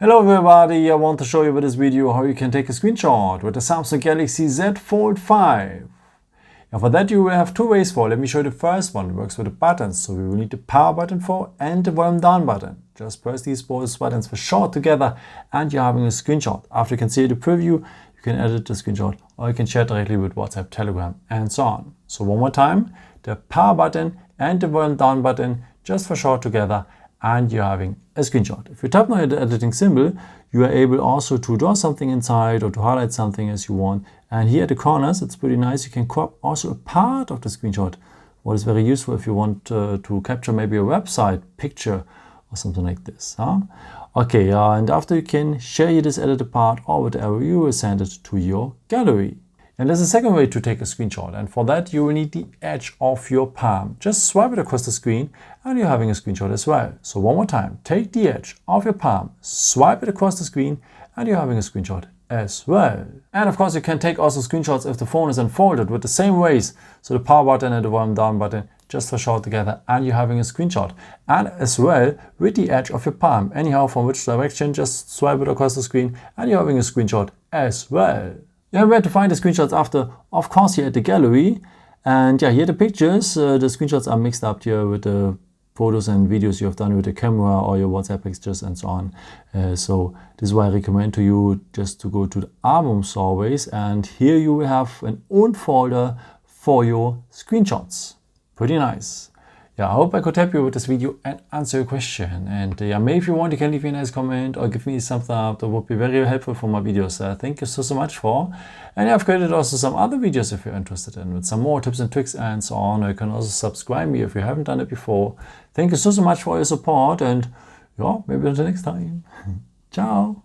Hello everybody, I want to show you with this video how you can take a screenshot with the Samsung Galaxy Z Fold5. And for that you will have two ways for. Let me show you the first one. It works with the buttons. So we will need the power button for and the volume down button. Just press these both buttons for short together and you're having a screenshot. After you can see the preview, you can edit the screenshot or you can share directly with WhatsApp, Telegram and so on. So one more time, the power button and the volume down button just for short together and you're having a screenshot. If you tap now the editing symbol, you are able also to draw something inside or to highlight something as you want. And here at the corners, it's pretty nice. You can crop also a part of the screenshot, what is very useful if you want to capture maybe a website picture or something like this. Okay, and after you can share this edited part or with the arrow, you will send it to your gallery. And there's a second way to take a screenshot, and for that you will need the edge of your palm. Just swipe it across the screen and you're having a screenshot as well. So one more time, take the edge of your palm, swipe it across the screen and you're having a screenshot as well. And of course you can take also screenshots if the phone is unfolded with the same ways. So the power button and the volume down button just for short together and you're having a screenshot. And as well with the edge of your palm, anyhow from which direction, just swipe it across the screen and you're having a screenshot as well. Yeah, where to find the screenshots after? Of course here at the gallery. And yeah, here the pictures, the screenshots are mixed up here with the photos and videos you have done with the camera or your WhatsApp pictures and so on. So this is why I recommend to you just to go to the albums always. And here you will have an own folder for your screenshots. Pretty nice. Yeah, I hope I could help you with this video and answer your question. And yeah, maybe if you want, you can leave me a nice comment or give me a thumbs up. That would be very helpful for my videos. Thank you so much for. And yeah, I've created also some other videos if you're interested in, with some more tips and tricks and so on. Or you can also subscribe me if you haven't done it before. Thank you so much for your support and yeah, maybe until next time. Ciao.